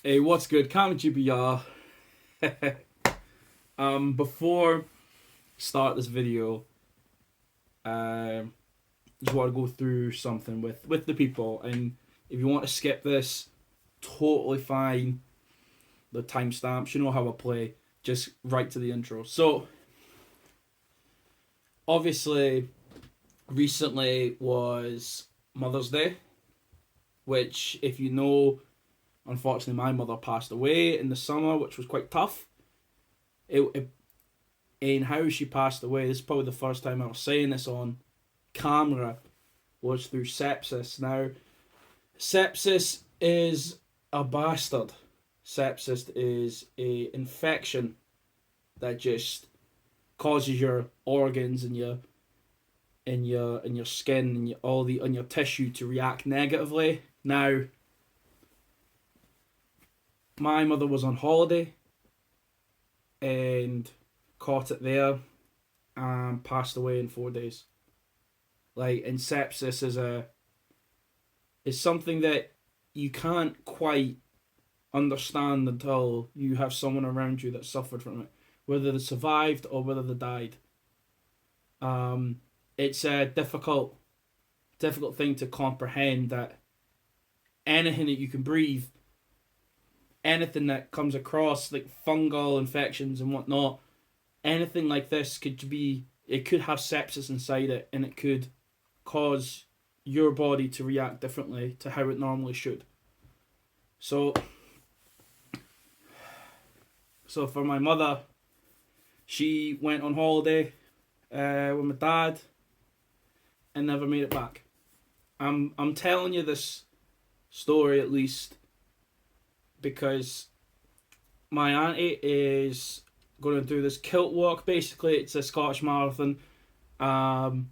Hey, what's good? Comment GBR. Before start this video, just want to go through something with the people, and if you want to skip this, totally fine. The timestamps, you know how I play. Just right to the intro. So, obviously, recently was Mother's Day, which, if you know, unfortunately my mother passed away in the summer, which was quite tough. And how she passed away, this is probably the first time I was saying this on camera, was through sepsis. Now, sepsis is a bastard. Sepsis is a infection that just causes your organs and your skin and your tissue to react negatively. Now, my mother was on holiday and caught it there and passed away in 4 days. And sepsis is something that you can't quite understand until you have someone around you that suffered from it, whether they survived or whether they died. It's a difficult thing to comprehend, that anything that you can breathe, anything that comes across, like fungal infections and whatnot, anything like this could have sepsis inside it, and it could cause your body to react differently to how it normally should. So for my mother, she went on holiday with my dad and never made it back. I'm telling you this story at least because my auntie is going to do this kilt walk. Basically, it's a Scottish marathon, and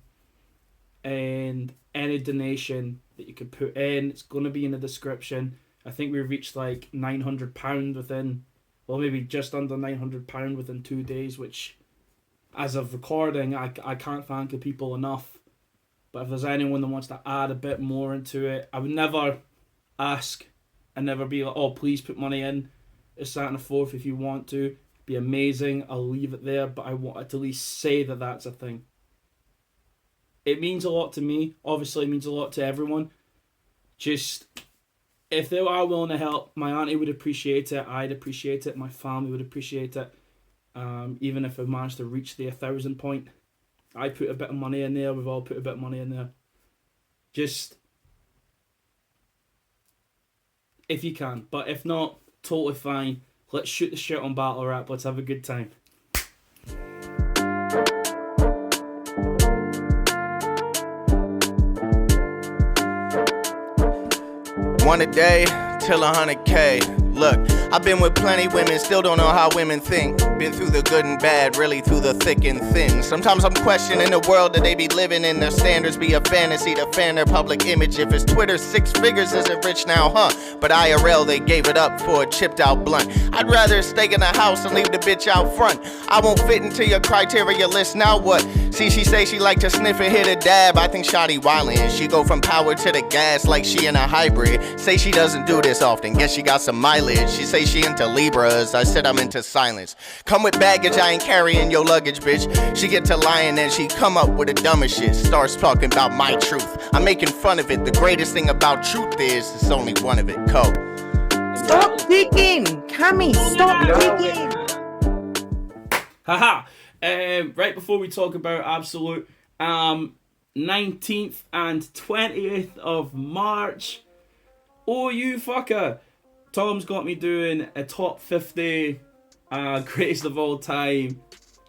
any donation that you could put in, it's going to be in the description. I think we reached like £900 within, well, maybe just under £900 within 2 days, which, as of recording, I can't thank the people enough. But if there's anyone that wants to add a bit more into it, I would never ask and never be like, oh, please put money in. It's that and a fourth if you want to. Be amazing. I'll leave it there, but I wanted to at least say that that's a thing. It means a lot to me. Obviously, it means a lot to everyone. Just, if they are willing to help, my auntie would appreciate it. I'd appreciate it. My family would appreciate it. Even if I managed to reach the 1,000 point, I put a bit of money in there. We've all put a bit of money in there. Just, if you can. But if not, totally fine. Let's shoot the shit on battle rap. Let's have a good time. One a day till 100K. Look, I've been with plenty women, still don't know how women think. Been through the good and bad, really through the thick and thin. Sometimes I'm questioning the world that they be living in. Their standards be a fantasy to fan their public image. If it's Twitter, 6 figures isn't rich now, huh? But IRL, they gave it up for a chipped out blunt. I'd rather stay in the house and leave the bitch out front. I won't fit into your criteria list, now what? See, she say she like to sniff and hit a dab. I think Shotty wildin'. She go from power to the gas like she in a hybrid. Say she doesn't do this often, guess she got some mileage. She say she into Libras, I said I'm into silence. Come with baggage, I ain't carrying your luggage, bitch. She get to lying and she come up with the dumbest shit. Starts talking about my truth, I'm making fun of it. The greatest thing about truth is it's only one of it. Cope. Stop digging, Cammy, stop digging. Haha. Right before we talk about Absolute, 19th and 20th of March. Oh, you fucker. Tom's got me doing a top 50 greatest of all time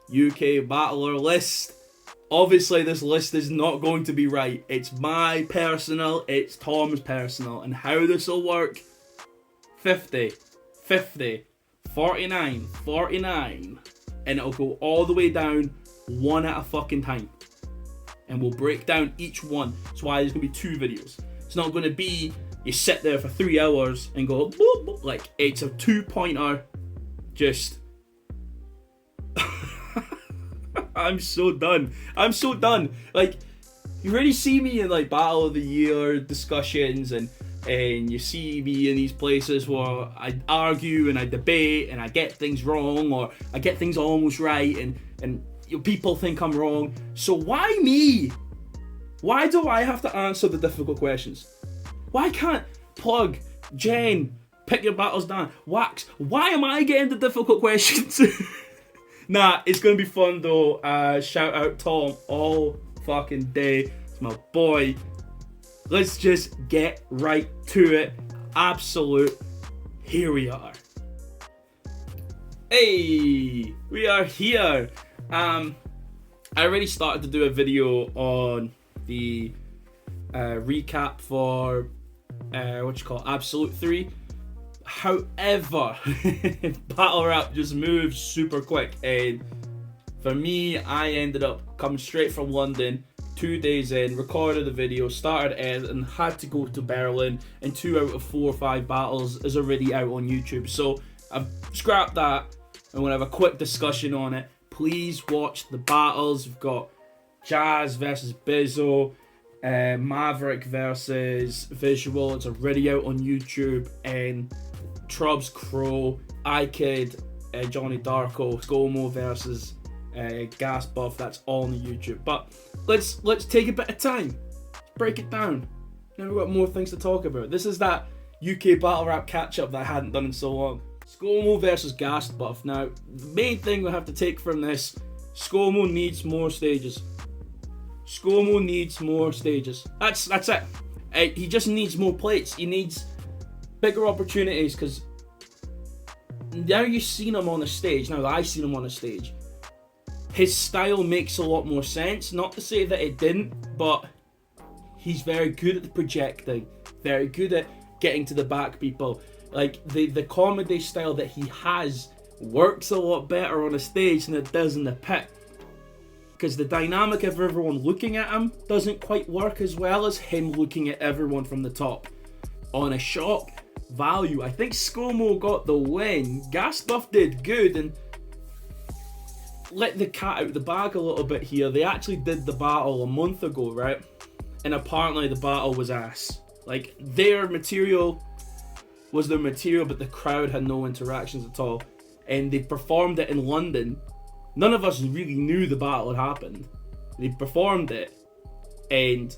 UK battler list. Obviously, this list is not going to be right. It's my personal, it's Tom's personal. And how this will work: 50, 50, 49, 49. And it'll go all the way down, one at a fucking time. And we'll break down each one. That's why there's going to be 2 videos. It's not going to be you sit there for 3 hours and go, boop, boop. Like, it's a 2-pointer. Just, I'm so done. I'm so done. Like, you already see me in like Battle of the Year discussions and and you see me in these places where I argue and I debate and I get things wrong or I get things almost right, and people think I'm wrong. So why me? Why do I have to answer the difficult questions? Why can't Plug, Jen, Pick Your Battles Dan, Wax, why am I getting the difficult questions? Nah, it's gonna be fun though. Shout out Tom all fucking day. It's my boy. Let's just get right to it. Absolute. Here we are. Hey, we are here. I already started to do a video on the recap for Absolute 3. However, battle rap just moves super quick, and for me, I ended up coming straight from London 2 days in, recorded the video, started editing, had to go to Berlin, and 2 out of 4 or 5 battles is already out on YouTube. So I've scrapped that. I'm gonna have a quick discussion on it. Please watch the battles. We've got Jaz Vs Bizzo, Maverick Vs Vizual. It's already out on YouTube, and Troubz, Crow, Kid Vs Jonny Darko, Scomo versus Ghast buff. That's all on the YouTube. But let's take a bit of time, break it down. Now we've got more things to talk about. This is that UK battle rap catch up that I hadn't done in so long. Scomo versus Ghast buff. Now the main thing we have to take from this: Scomo needs more stages. Scomo needs more stages. That's it. He just needs more plates. He needs bigger opportunities, because now you've seen him on a stage. Now that I've seen him on a stage, his style makes a lot more sense. Not to say that it didn't, but he's very good at the projecting, very good at getting to the back people. Like the comedy style that he has works a lot better on a stage than it does in the pit, because the dynamic of everyone looking at him doesn't quite work as well as him looking at everyone from the top. On a shock value, I think Scomo got the win. Ghast buff did good and let the cat out the bag a little bit here. They actually did the battle a month ago, right? And apparently the battle was ass. Like, their material was their material, but the crowd had no interactions at all. And they performed it in London. None of us really knew the battle had happened. They performed it and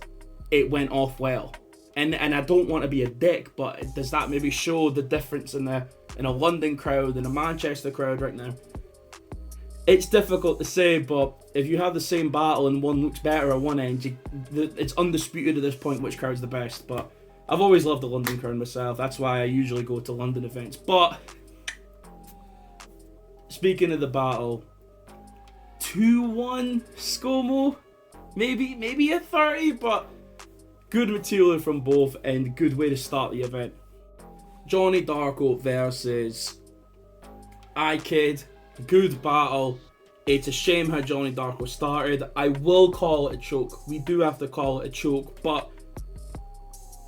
it went off well. And I don't want to be a dick, but does that maybe show the difference in a London crowd and a Manchester crowd right now? It's difficult to say, but if you have the same battle and one looks better at one end, it's undisputed at this point which crowd's the best. But I've always loved the London crowd myself. That's why I usually go to London events. But speaking of the battle, 2-1 Scomo, maybe a 30, but good material from both and good way to start the event. Jonny Darko versus Kid, good battle. It's a shame how Jonny Darko started. I will call it a choke. We do have to call it a choke, but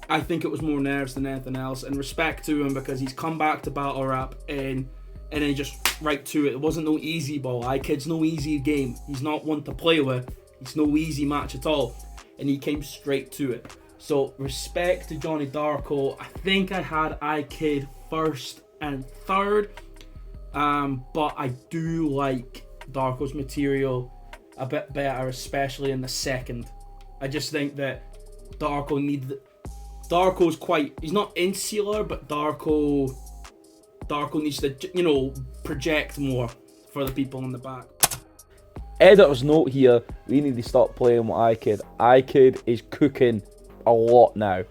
I think it was more nerves than anything else, and respect to him because he's come back to battle rap and then just right to it. It wasn't no easy ball. Kid's no easy game. He's not one to play with. It's no easy match at all. And he came straight to it. So respect to Jonny Darko. I think I had Kid first and third. But I do like Darko's material a bit better, especially in the second. I just think that Darko's quite, he's not insular, but Darko needs to, project more for the people in the back. Editor's note here, we need to stop playing with iKid. iKid is cooking a lot now.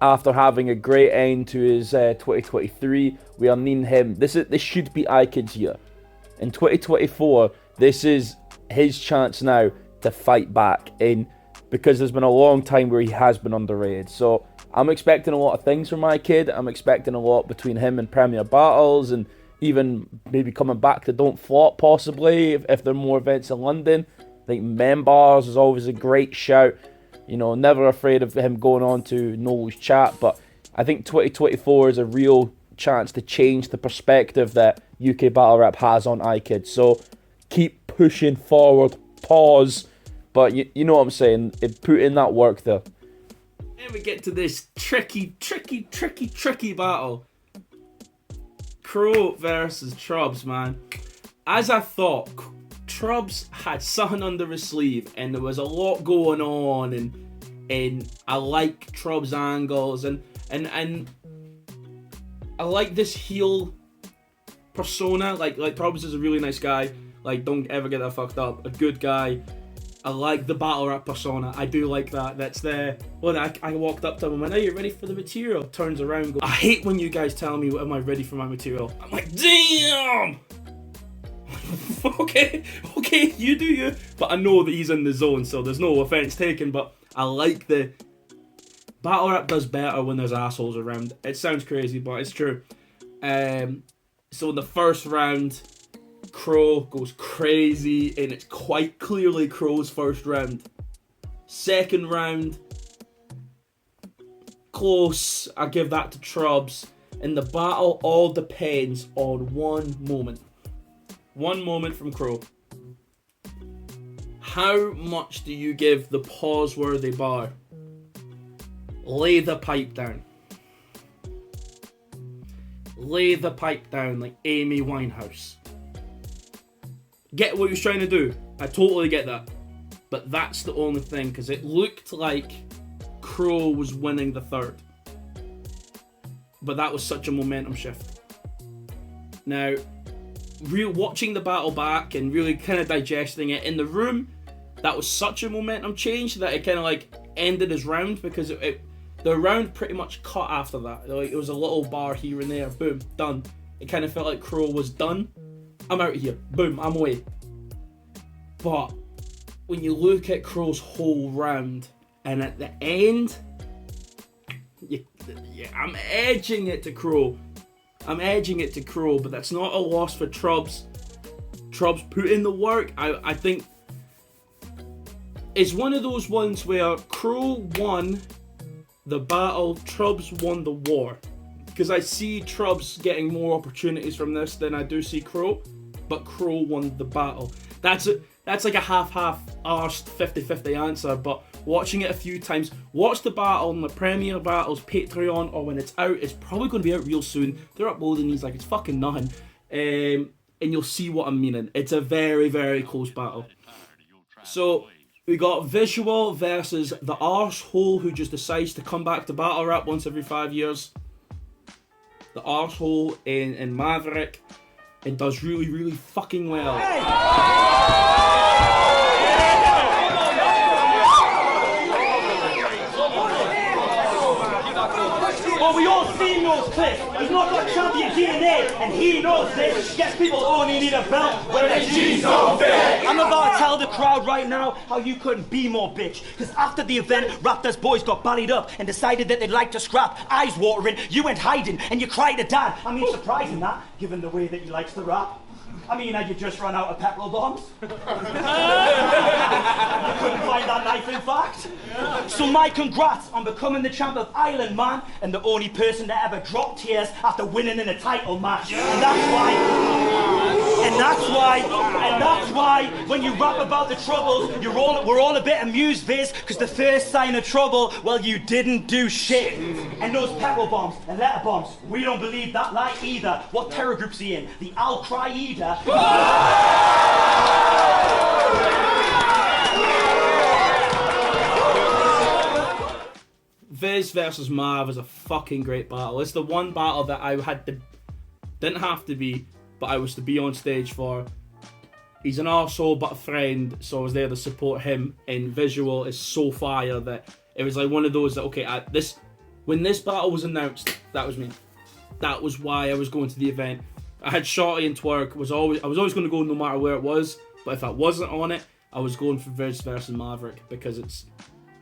After having a great end to his 2023, we are needing him. This should be iKid's year. In 2024, this is his chance now to fight back in, because there's been a long time where he has been underrated. So I'm expecting a lot of things from iKid. I'm expecting a lot between him and Premier Battles, and even maybe coming back to Don't Flop possibly if there are more events in London. I think Membars is always a great shout. Never afraid of him going on to Nolu's chat, but I think 2024 is a real chance to change the perspective that UK battle rap has on iKid. So keep pushing forward, pause, but you know what I'm saying, put in that work there. And we get to this tricky battle. Crow versus Troubz, man. As I thought, Troubz had something under his sleeve, and there was a lot going on, and I like Troubz angles, and I like this heel persona. Like Troubz is a really nice guy. Like, don't ever get that fucked up. A good guy. I like the battle rap persona. I do like that. That's there. Well, I walked up to him and went, "Are you ready for the material?" Turns around, goes, "I hate when you guys tell me, am I ready for my material?" I'm like, damn! okay, you do you. But I know that he's in the zone, so there's no offense taken, but I like the... Battle rap does better when there's assholes around. It sounds crazy, but it's true. So in the first round, Crow goes crazy, and it's quite clearly Crow's first round. Second round, close. I give that to Troubz. And the battle all depends on one moment. One moment from Crow. How much do you give the pause-worthy bar? Lay the pipe down. Lay the pipe down like Amy Winehouse. Get what he was trying to do. I totally get that. But that's the only thing, because it looked like Crow was winning the third. But that was such a momentum shift. Now, watching the battle back and really kind of digesting it in the room, that was such a momentum change that it kind of like ended his round, because the round pretty much cut after that. Like, it was a little bar here and there, boom, done. It kind of felt like Crow was done. I'm out of here, boom, I'm away. But when you look at Crow's whole round, and at the end, I'm edging it to Crow. But that's not a loss for Troubz. Troubz put in the work. I think it's one of those ones where Crow won the battle, Troubz won the war. Because I see Troubz getting more opportunities from this than I do see Crow, but Crow won the battle. That's like a half-half arsed 50-50 answer, but watching it a few times, watch the battle on the Premier Battles Patreon, or when it's out, it's probably going to be out real soon. They're uploading these like it's fucking nothing. And you'll see what I'm meaning. It's a very, very close battle. So we got Visual versus the arsehole who just decides to come back to battle rap once every 5 years. The arsehole in Maverick. It does really, really fucking well. Well, we all seen those clips. He's not got champion DNA, and he knows this. Yes, people only need a belt when the G's don't fit. I'm about to tell the crowd right now how you couldn't be more bitch. Because after the event, Rapthor's boys got ballied up and decided that they'd like to scrap. Eyes watering, you went hiding, and you cried to dad. I mean, surprising that, given the way that he likes to rap. I mean, had you just run out of petrol bombs? You couldn't find that knife, in fact. So my congrats on becoming the champ of Ireland, man, and the only person that ever dropped tears after winning in a title match. And that's why, when you rap about the troubles, we're all a bit amused, Viz, because the first sign of trouble, well, you didn't do shit. And those petrol bombs and letter bombs, we don't believe that lie either. What terror group's he in? The Al-Qaeda? Viz versus Mav is a fucking great battle. It's the one battle that I didn't have to be, but I was to be on stage for. He's an arsehole but a friend, so I was there to support him. And Visual is so fire that it was like one of those that, okay, when this battle was announced, that was me. That was why I was going to the event. I had Shotty and Twerk. I was always going to go no matter where it was, but if I wasn't on it, I was going for Viz versus Maverick, because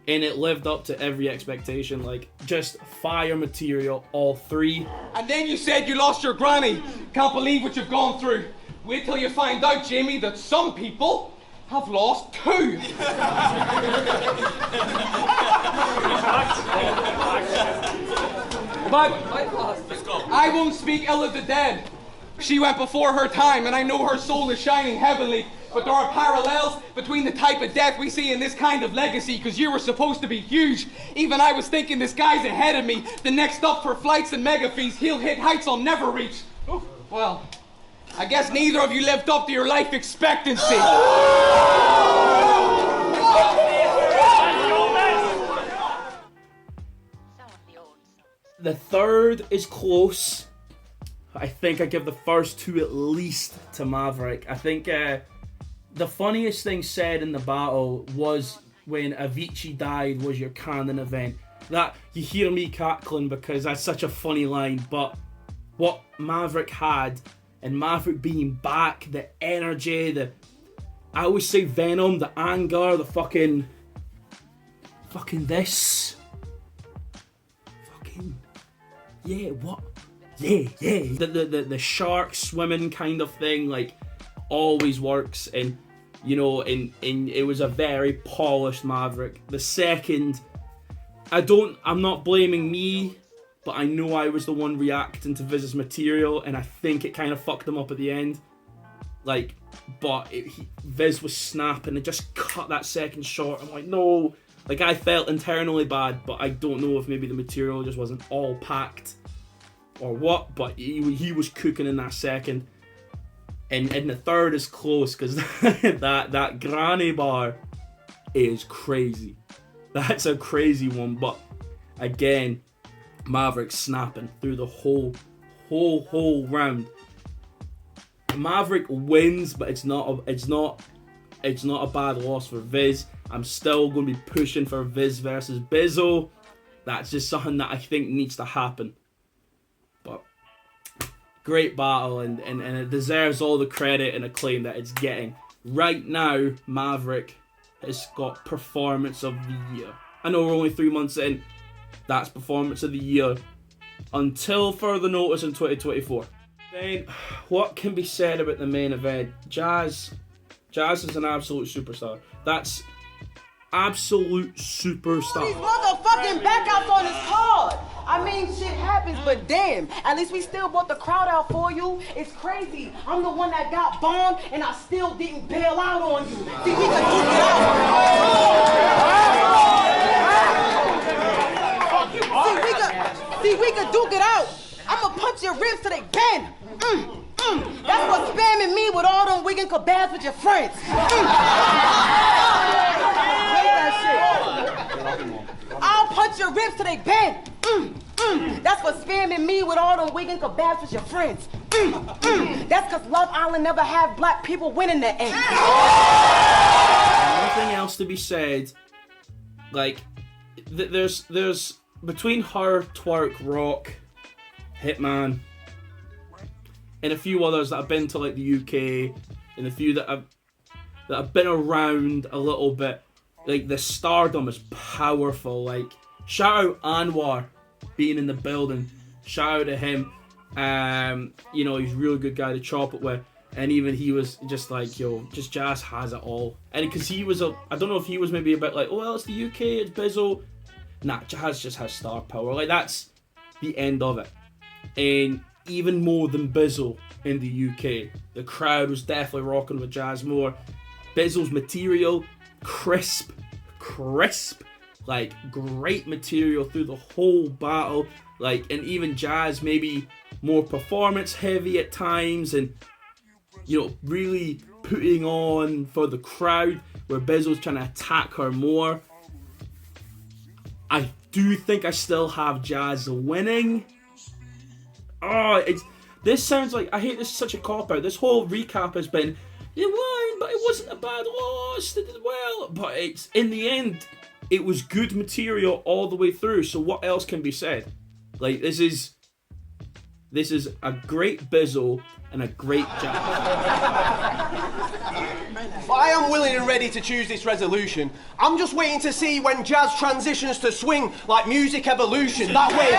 it lived up to every expectation. Like, just fire material, all three. And then you said you lost your granny. Can't believe what you've gone through. Wait till you find out, Jamie, that some people have lost two. But I won't speak ill of the dead. She went before her time, and I know her soul is shining heavenly. But there are parallels between the type of death we see in this kind of legacy, because you were supposed to be huge. Even I was thinking this guy's ahead of me. The next up for flights and mega fees, he'll hit heights I'll never reach. Well, I guess neither of you lived up to your life expectancy. The third is close. I think I give the first two at least to Maverick. I think the funniest thing said in the battle was when Avicii died was your canon event. That, you hear me cackling because that's such a funny line, but what Maverick had, and Maverick being back, the energy, I always say venom, the anger, the fucking this. Yeah, what? Yeah. The shark swimming kind of thing, like, always works. And, you know, and it was a very polished Maverick. The second, I'm not blaming me, but I know I was the one reacting to Viz's material, and I think it kind of fucked him up at the end. Like, but Viz was snapping and just cut that second short. I'm like, no. Like, I felt internally bad, but I don't know if maybe the material just wasn't all packed or what, but he was cooking in that second. And the third is close, because that granny bar is crazy. That's a crazy one, but again, Maverick snapping through the whole round. Maverick wins, but it's not a bad loss for Viz. I'm still going to be pushing for Viz versus Bizzo. That's just something that I think needs to happen. But great battle, and it deserves all the credit and acclaim that it's getting. Right now, Maverick has got Performance of the Year. I know we're only 3 months in. That's Performance of the Year until further notice in 2024. Then, what can be said about the main event? Jaz is an absolute superstar. That's absolute superstar. These motherfucking backouts on his card. I mean, shit happens, but damn, at least we still brought the crowd out for you. It's crazy. I'm the one that got bombed, and I still didn't bail out on you. See, we could duke it out. See, we could duke it out. I'ma punch your ribs till they bend. That's what spamming me with all them wiggin' kebabs with your friends. I'll punch your ribs till they bend. That's for spamming me with all them wiggin' kebabs with your friends. That's cause Love Island never had black people winning the end. Nothing else to be said. Like, there's between her, Twerk, Rock, Hitman, and a few others that have been to like the UK, and a few that have been around a little bit. Like, the stardom is powerful. Like, shout out Anwar being in the building. Shout out to him. You know, he's a really good guy to chop it with. And even he was just like, yo, just Jaz has it all. And because he was I don't know if he was maybe a bit like, oh well, it's the UK, it's Bizzo. Nah, Jaz just has star power. Like, that's the end of it. And even more than Bizzo in the UK. The crowd was definitely rocking with Jaz more. Bizzo's material, crisp, like, great material through the whole battle. Like, and even Jaz maybe more performance heavy at times, and, you know, really putting on for the crowd, where Bizzo's trying to attack her more. I do think I still have Jaz winning. Oh, this sounds like, I hate this, such a cop-out. This whole recap has been, you won, but it wasn't a bad loss, they did well. But it's, in the end, it was good material all the way through, so what else can be said? Like, this is a great Bizzo and a great Jaz. I am willing and ready to choose this resolution. I'm just waiting to see when Jaz transitions to swing like music evolution. That way.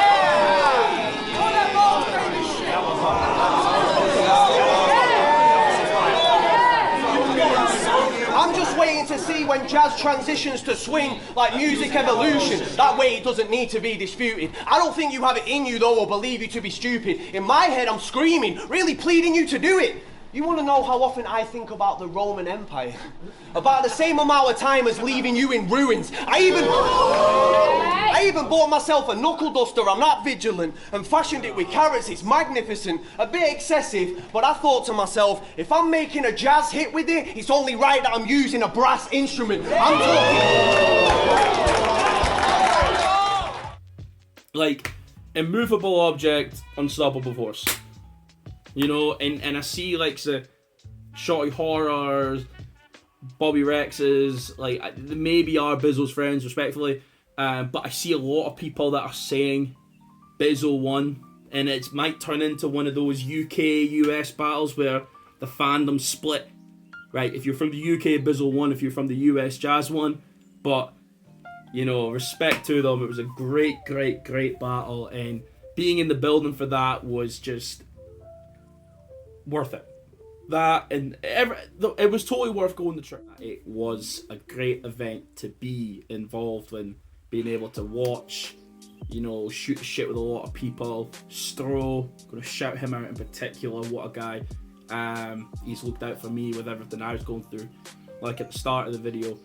I'm just waiting to see when Jaz transitions to swing like music evolution. That way it doesn't need to be disputed. I don't think you have it in you though, or believe you to be stupid. In my head I'm screaming, really pleading you to do it. You want to know how often I think about the Roman Empire? About the same amount of time as leaving you in ruins. I even bought myself a knuckle duster. I'm not vigilant, and fashioned it with carrots. It's magnificent, a bit excessive, but I thought to myself, if I'm making a jazz hit with it, it's only right that I'm using a brass instrument. I'm talking... Like, immovable object, unstoppable force. You know, and I see like the Shotty Horrors, Bobby Rex's, like maybe are Bizzo's friends, respectfully, but I see a lot of people that are saying Bizzo won, and it might turn into one of those UK-US battles where the fandom split. Right, if you're from the UK, Bizzo won. If you're from the US, Jaz won. But you know, respect to them. It was a great battle, and being in the building for that was just worth it. That and it was totally worth going the trip. It was a great event to be involved in, being able to watch, you know, shoot shit with a lot of people. Stro, gonna shout him out in particular. What a guy. He's looked out for me with everything I was going through, like at the start of the video.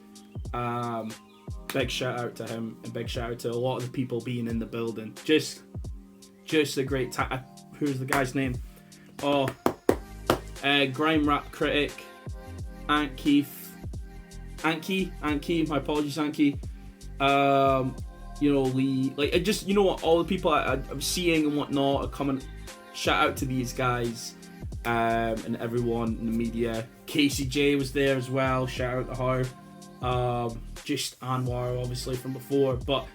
Big shout out to him, and big shout out to a lot of the people being in the building. Just a great time. Who's the guy's name? Oh, Grime Rap Critic, Anki, my apologies, Anki. You know, Lee, like, I just, you know what, all the people I'm seeing and whatnot are coming. Shout out to these guys, and everyone in the media. Casey J was there as well, shout out to her. Just Anwar, obviously, from before, but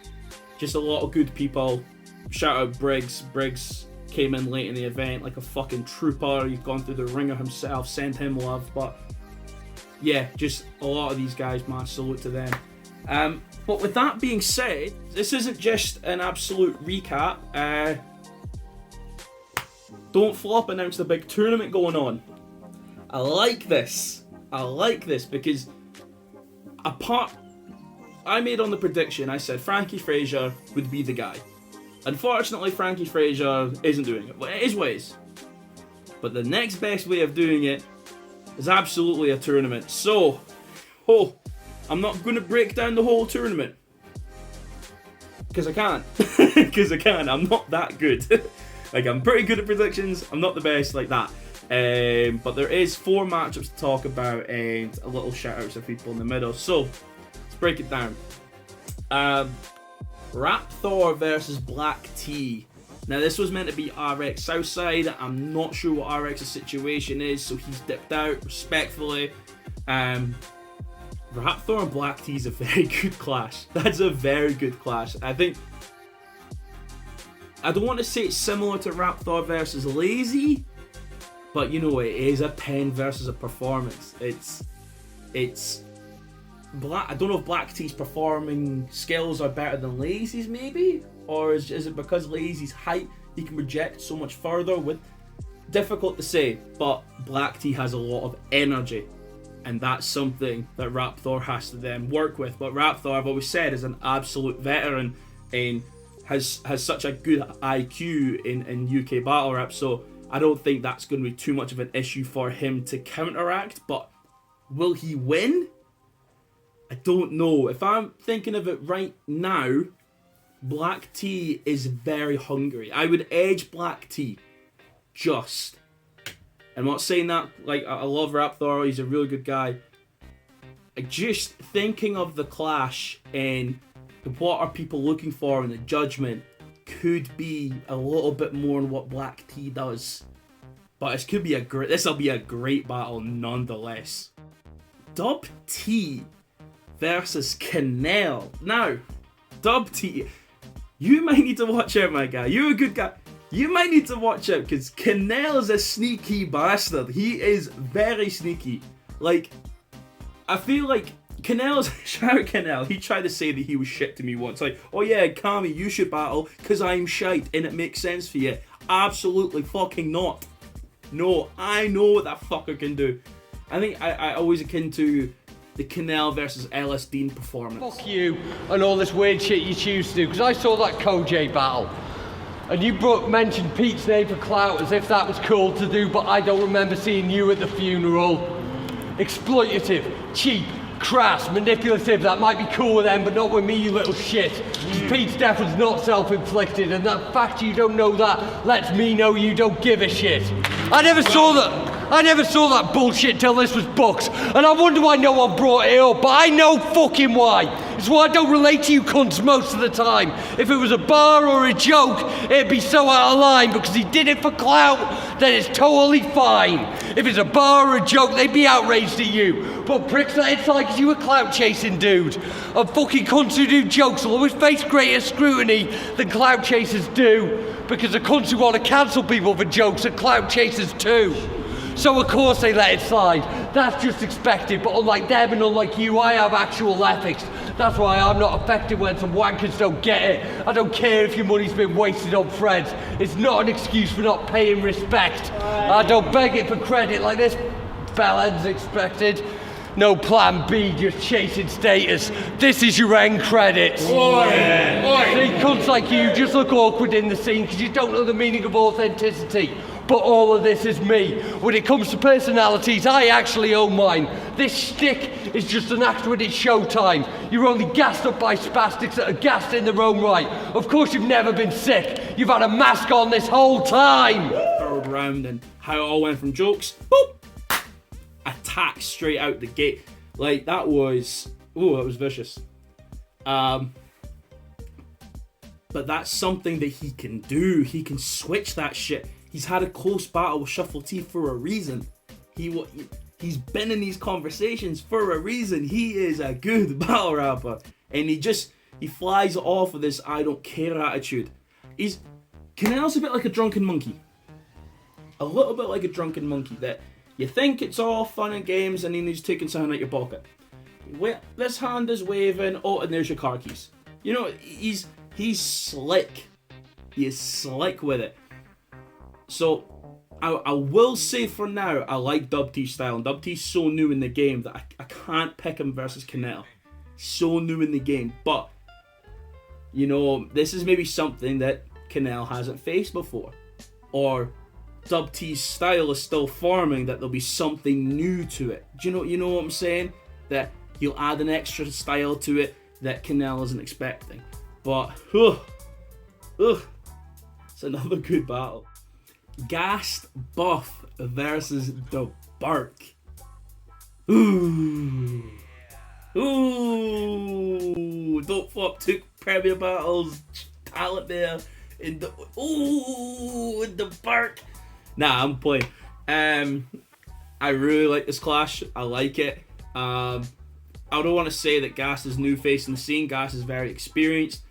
just a lot of good people. Shout out Briggs. Briggs came in late in the event like a fucking trooper. He's gone through the ringer himself. Send him love. But yeah, just a lot of these guys, man. Salute to them. But with that being said, this isn't just an absolute recap. Don't Flop announced a big tournament going on. I like this because I made on the prediction, I said Frankie Frazier would be the guy. Unfortunately, Frankie Frazier isn't doing it. Well, it is ways. But the next best way of doing it is absolutely a tournament. So, I'm not going to break down the whole tournament. Because I can't. I'm not that good. Like, I'm pretty good at predictions. I'm not the best like that. But there is 4 matchups to talk about and a little shout out to people in the middle. So, let's break it down. Rapthor versus Black T. Now, this was meant to be RX Southside. I'm not sure what RX's situation is, so he's dipped out respectfully. Rapthor and Black T is a very good clash. That's a very good clash. I think, I don't want to say it's similar to Rapthor versus Lazy, but you know, it is a pen versus a performance. It's Black. I don't know if Black T's performing skills are better than Lazy's, maybe, or is it because Lazy's height he can project so much further? With difficult to say, but Black T has a lot of energy, and that's something that Rapthor has to then work with. But Rapthor, I've always said, is an absolute veteran and has such a good IQ in UK battle rap, so I don't think that's going to be too much of an issue for him to counteract. But will he win? I don't know. If I'm thinking of it right now, Black T is very hungry. I would edge Black T. Just. I'm not saying that, like, I love Rapthor, he's a really good guy. Just thinking of the clash and what are people looking for in the judgment could be a little bit more on what Black T does. But this'll be a great battle nonetheless. Dub Tee versus Kinnell. Now, Dub Tee, you might need to watch out, my guy. You're a good guy. You might need to watch out because Kinnell is a sneaky bastard. He is very sneaky. Like, I feel like shout out Kinnell, he tried to say that he was shit to me once. Like, oh yeah, Kami, you should battle because I'm shite and it makes sense for you. Absolutely fucking not. No, I know what that fucker can do. I think I always akin to the Kinnell versus Ellis Dean performance. Fuck you and all this weird shit you choose to do, because I saw that Koj battle. And you mentioned Pete's name for clout as if that was cool to do, but I don't remember seeing you at the funeral. Exploitative, cheap, crass, manipulative, that might be cool with them, but not with me, you little shit. Pete's death was not self-inflicted, and the fact you don't know that lets me know you don't give a shit. I never saw that bullshit till this was booked, and I wonder why no one brought it up, but I know fucking why. It's why I don't relate to you cunts most of the time. If it was a bar or a joke, it'd be so out of line, because he did it for clout, then it's totally fine. If it's a bar or a joke, they'd be outraged at you. But pricks that it's like you a clout chasing dude. And fucking cunts who do jokes will always face greater scrutiny than clout chasers do, because the cunts who want to cancel people for jokes are clout chasers too. So of course they let it slide. That's just expected, but unlike them and unlike you, I have actual ethics. That's why I'm not affected when some wankers don't get it. I don't care if your money's been wasted on friends. It's not an excuse for not paying respect. I don't beg it for credit like this bellend's expected. No plan B, just chasing status. This is your end credits. See, cunts like you just look awkward in the scene because you don't know the meaning of authenticity. But all of this is me. When it comes to personalities, I actually own mine. This shtick is just an act when it's showtime. You're only gassed up by spastics that are gassed in their own right. Of course you've never been sick. You've had a mask on this whole time. Third round and how it all went from jokes, boop, attack straight out the gate. Like that was vicious. But that's something that he can do. He can switch that shit. He's had a close battle with Shuffle T for a reason. He's been in these conversations for a reason. He is a good battle rapper. And he flies off with this I don't care attitude. Kinnell's a bit like a drunken monkey. A little bit like a drunken monkey that you think it's all fun and games and then he's taking something out your pocket. This hand is waving, oh, and there's your car keys. You know, he's slick. He is slick with it. So, I will say for now, I like Dub T's style. And Dub T's so new in the game that I can't pick him versus Kinnell. So new in the game. But, you know, this is maybe something that Kinnell hasn't faced before. Or Dub T's style is still forming, that there'll be something new to it. Do you know what I'm saying? That he'll add an extra style to it that Kinnell isn't expecting. But, it's another good battle. Ghast Buff versus Deburke. Ooh, Don't Flop took Premier Battles talent there in the Deburke. Nah, I'm playing. I really like this clash. I like it. I don't want to say that Ghast is new face in the scene. Ghast is very experienced.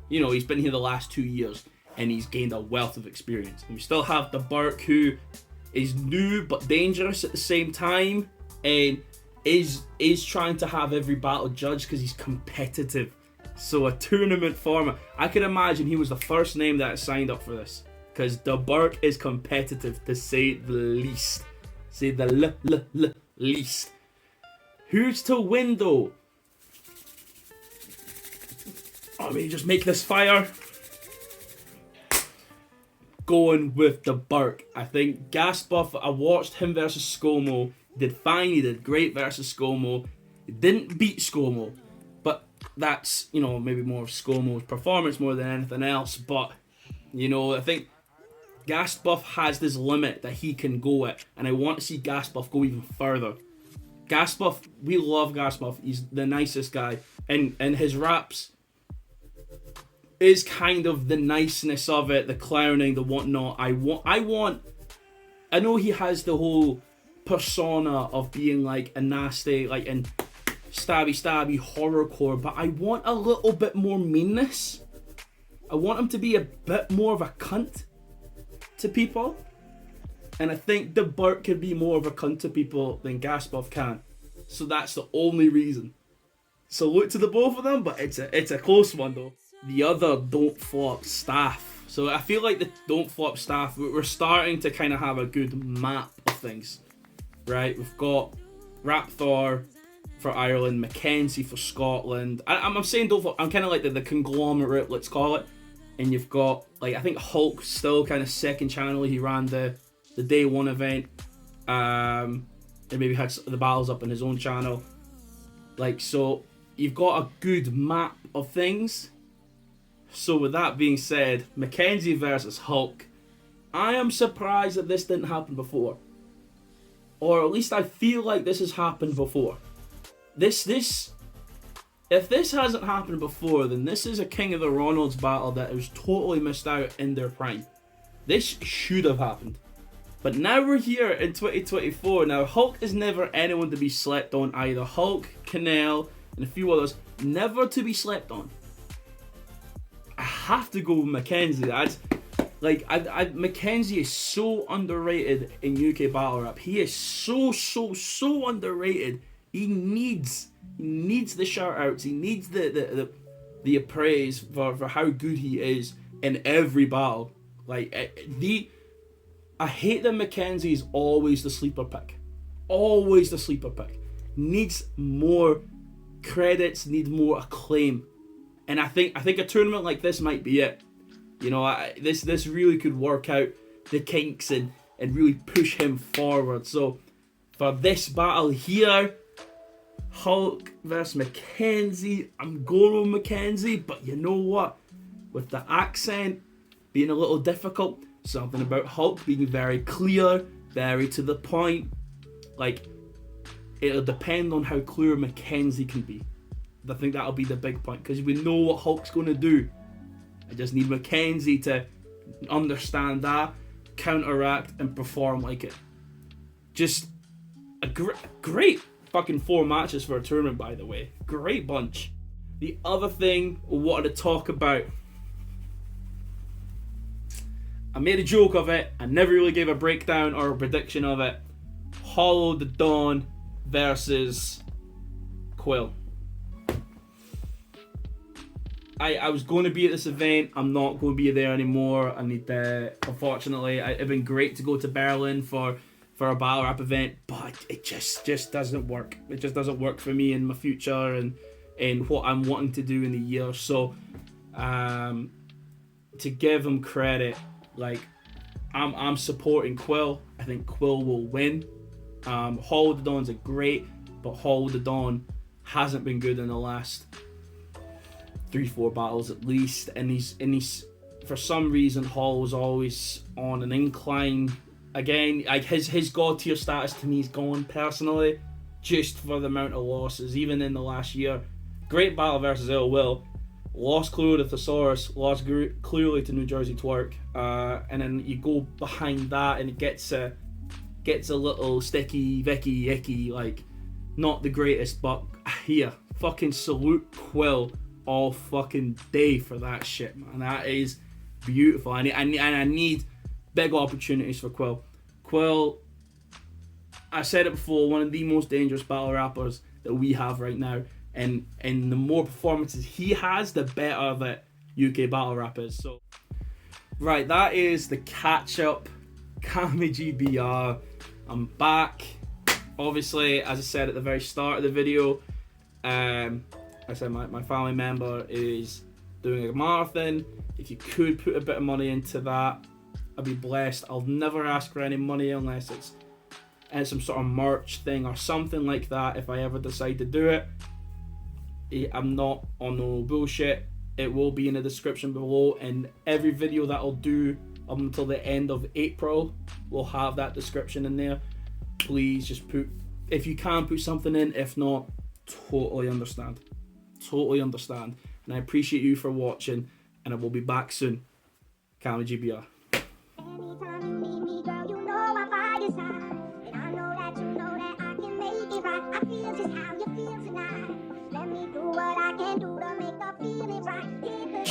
You know, he's been here the last 2 years. And he's gained a wealth of experience. And we still have Deburke, who is new but dangerous at the same time, and is trying to have every battle judged because he's competitive. So a tournament format. I can imagine he was the first name that signed up for this, because Deburke is competitive to say the least. Say the least. Who's to win though? Let me just make this fire. Going with Deburke. I think Ghast Buff, I watched him versus Scomo. He did fine, he did great versus Scomo. He didn't beat Scomo, but that's, you know, maybe more of Scomo's performance more than anything else. But, you know, I think Ghast Buff has this limit that he can go at, and I want to see Ghast Buff go even further. Ghast Buff, we love Ghast Buff. He's the nicest guy, and his raps is kind of the niceness of it, the clowning, the whatnot. I know he has the whole persona of being like a nasty, like in stabby horrorcore, but I want a little bit more meanness. I want him to be a bit more of a cunt to people, and I think Deburke could be more of a cunt to people than Ghast Buff can. So that's the only reason. So look to the both of them, but it's a close one though. The other Don't Flop staff. So I feel like the Don't Flop staff, we're starting to kind of have a good map of things, right? We've got Rapthor for Ireland, Mackenzie for Scotland. I'm saying Don't Flop, I'm kind of like the conglomerate, let's call it. and you've got, like, I think Hulk still kind of second channel. He ran the day one event, and maybe had the battles up on his own channel. Like, so you've got a good map of things. So with that being said, Mackenzie versus Hulk, I am surprised that this didn't happen before. Or at least I feel like this has happened before. If this hasn't happened before, then this is a King of the Ronalds battle that was totally missed out in their prime. This should have happened. But now we're here in 2024. Now, Hulk is never anyone to be slept on either. Hulk, Kinnell, and a few others, never to be slept on. I have to go with Mackenzie. Mackenzie is so underrated in UK battle rap. He is so underrated. He needs the shout-outs. He needs the appraise for how good he is in every battle. I hate that Mackenzie is always the sleeper pick. Always the sleeper pick. Needs more credits, needs more acclaim. And I think a tournament like this might be it. You know, this really could work out the kinks and really push him forward. So for this battle here, Hulk versus Mackenzie, I'm going with Mackenzie, but you know what? With the accent being a little difficult, something about Hulk being very clear, very to the point, like, it'll depend on how clear Mackenzie can be. I think that'll be the big point, because we know what Hulk's going to do. I just need Mackenzie to understand that, counteract, and perform like it. Just a great fucking 4 matches for a tournament, by the way. Great bunch. The other thing I wanted to talk about, I made a joke of it, I never really gave a breakdown or a prediction of it. Hollow the Dawn versus Quill. I was going to be at this event. I'm not going to be there anymore. Unfortunately, it'd been great to go to Berlin for a battle rap event, but it just doesn't work. It just doesn't work for me in my future and what I'm wanting to do in the year. So, to give him credit, like, I'm supporting Quill. I think Quill will win. Hollow the Dawn's great, but Hollow the Dawn hasn't been good in the last 3-4 battles at least, and he's for some reason Hollow's always on an incline. Again, like, his god tier status to me is gone personally, just for the amount of losses, even in the last year. Great battle versus Ill Will, lost clearly to Thesaurus, lost clearly to New Jersey Twerk, and then you go behind that and it gets a little sticky, vicky, icky, like, not the greatest, but here, fucking salute Quill all fucking day for that shit, man. That is beautiful. I need big opportunities for Quill. Quill, I said it before, one of the most dangerous battle rappers that we have right now, and the more performances he has, the better that UK battle rap is. So, right, that is the catch up. Kami GBR, I'm back. Obviously, as I said at the very start of the video, I said my family member is doing a marathon. If you could put a bit of money into that, I'd be blessed. I'll never ask for any money unless it's some sort of merch thing or something like that. If I ever decide to do it, I'm not on no bullshit. It will be in the description below, and every video that I'll do up until the end of April will have that description in there. Please just if you can, put something in. If not, totally understand. Totally understand. And I appreciate you for watching, and I will be back soon. Kami GBR. Anytime you need me, girl, you know I'm by your side. And I know that you know that I can make it right. I feel just how you feel tonight. Let me do what I can do to make the feeling right.